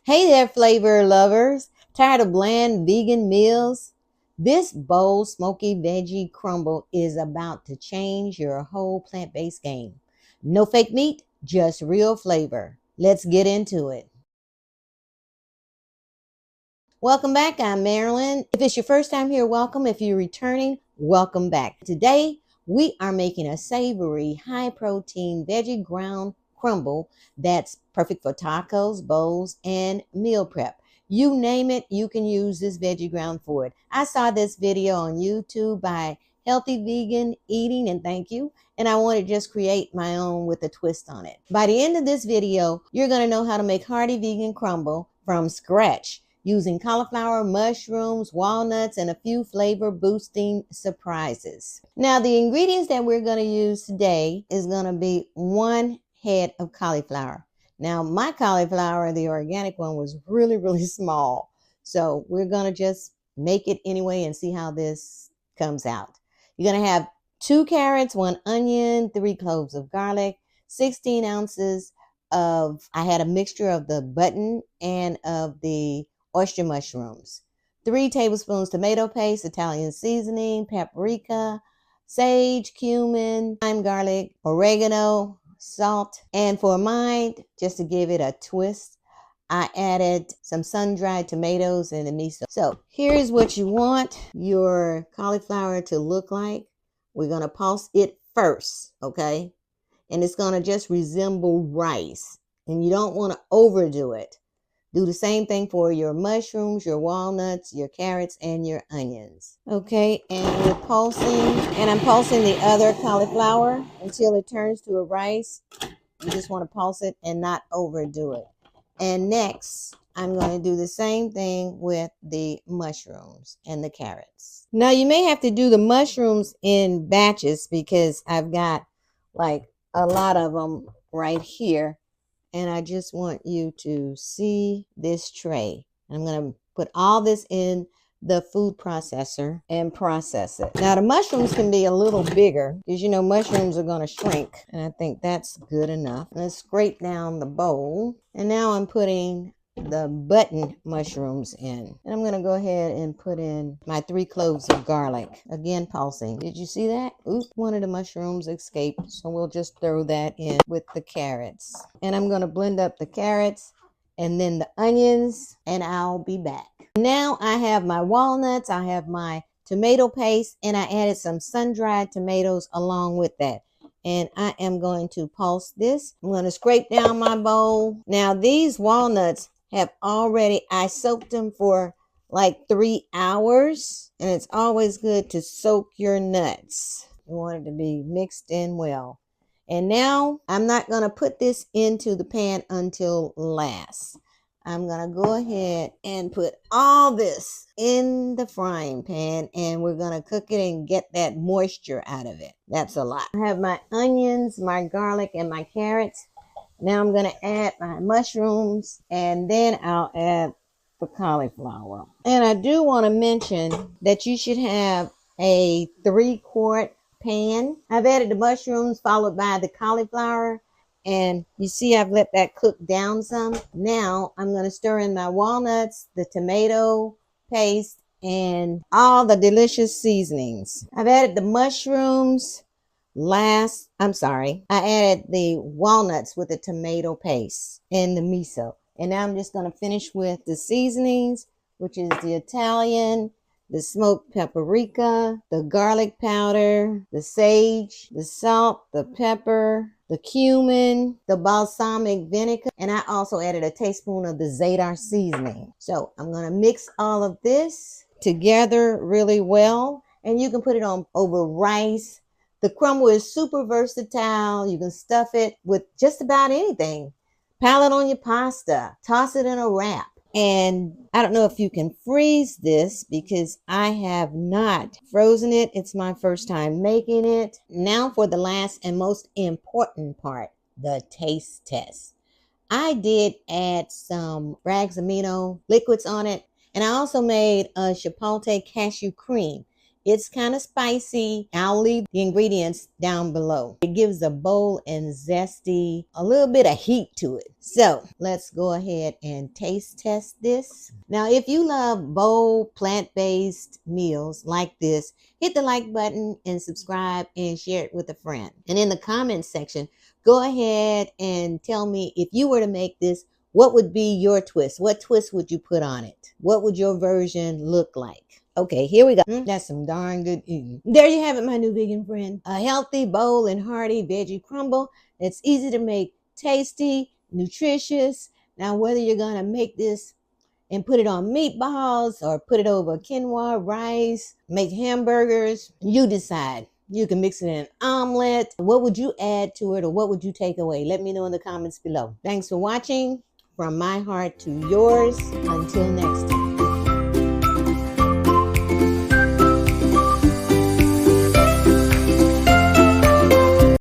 Hey there, flavor lovers. Tired of bland vegan meals? This bold, smoky veggie crumble is about to change your whole plant-based game. No fake meat, just real flavor. Let's get into it. Welcome back. I'm Marilyn. If it's your first time here, welcome. If you're returning, welcome back. Today, we are making a savory, high-protein veggie ground crumble that's perfect for tacos, bowls, and meal prep. You name it, you can use this veggie ground for it. I saw this video on YouTube by Healthy Vegan Eating, and thank you. And I want to just create my own with a twist on it. By the end of this video, you're going to know how to make hearty vegan crumble from scratch, using cauliflower, mushrooms, walnuts, and a few flavor boosting surprises. Now, the ingredients that we're going to use today is going to be 1 head of cauliflower. Now, my cauliflower, the organic one, was really small. So we're going to just make it anyway and see how this comes out. You're going to have 2 carrots, 1 onion, 3 cloves of garlic, 16 ounces of, I had a mixture of the button and of the oyster mushrooms, 3 tablespoons tomato paste, Italian seasoning, paprika, sage, cumin, thyme, garlic, oregano, salt. And for mine, just to give it a twist, I added some sun-dried tomatoes and the miso. So here's what you want your cauliflower to look like. We're going to pulse it first, okay? And it's going to just resemble rice. And you don't want to overdo it. Do the same thing for your mushrooms, your walnuts, your carrots, and your onions. Okay, and we're pulsing, and I'm pulsing the other cauliflower until it turns to a rice. You just want to pulse it and not overdo it. And next, I'm going to do the same thing with the mushrooms and the carrots. Now, you may have to do the mushrooms in batches because I've got like a lot of them right here. And I just want you to see this tray. I'm going to put all this in the food processor and process it. Now, the mushrooms can be a little bigger because, you know, mushrooms are going to shrink. And I think that's good enough. Let's scrape down the bowl. And now I'm putting the button mushrooms in. And I'm going to go ahead and put in my 3 cloves of garlic. Again, pulsing. Did you see that? Oops, one of the mushrooms escaped. So we'll just throw that in with the carrots. And I'm going to blend up the carrots and then the onions, and I'll be back. Now I have my walnuts, I have my tomato paste, and I added some sun-dried tomatoes along with that. And I am going to pulse this. I'm going to scrape down my bowl. Now these walnuts have already, I soaked them for like 3 hours. And it's always good to soak your nuts. You want it to be mixed in well. And now I'm not going to put this into the pan until last. I'm going to go ahead and put all this in the frying pan, and we're going to cook it and get that moisture out of it. That's a lot. I have my onions, my garlic, and my carrots. Now I'm going to add my mushrooms, and then I'll add the cauliflower. And I do want to mention that you should have a 3-quart pan. I've added the mushrooms followed by the cauliflower, and you see I've let that cook down some. Now I'm going to stir in my walnuts, the tomato paste, and all the delicious seasonings. I've added the mushrooms I added the walnuts with the tomato paste and the miso. And now I'm just going to finish with the seasonings, which is the Italian, the smoked paprika, the garlic powder, the sage, the salt, the pepper, the cumin, the balsamic vinegar, and I also added a teaspoon of the za'atar seasoning. So I'm going to mix all of this together really well, and you can put it on over rice. The crumble is super versatile. You can stuff it with just about anything. Pile it on your pasta. Toss it in a wrap. And I don't know if you can freeze this because I have not frozen it. It's my first time making it. Now for the last and most important part, the taste test. I did add some rags amino liquids on it. And I also made a chipotle cashew cream. It's kind of spicy. I'll leave the ingredients down below. It gives a bold and zesty, a little bit of heat to it. So let's go ahead and taste test this. Now, if you love bold plant-based meals like this, hit the like button and subscribe and share it with a friend. And in the comments section, go ahead and tell me, if you were to make this, what would be your twist? What twist would you put on it? What would your version look like? Okay, here we go. That's some darn good eating. There you have it, my new vegan friend. A healthy, bold, and hearty veggie crumble. It's easy to make, tasty, nutritious. Now, whether you're going to make this and put it on meatballs or put it over quinoa, rice, make hamburgers, you decide. You can mix it in an omelet. What would you add to it, or what would you take away? Let me know in the comments below. Thanks for watching. From my heart to yours. Until next time.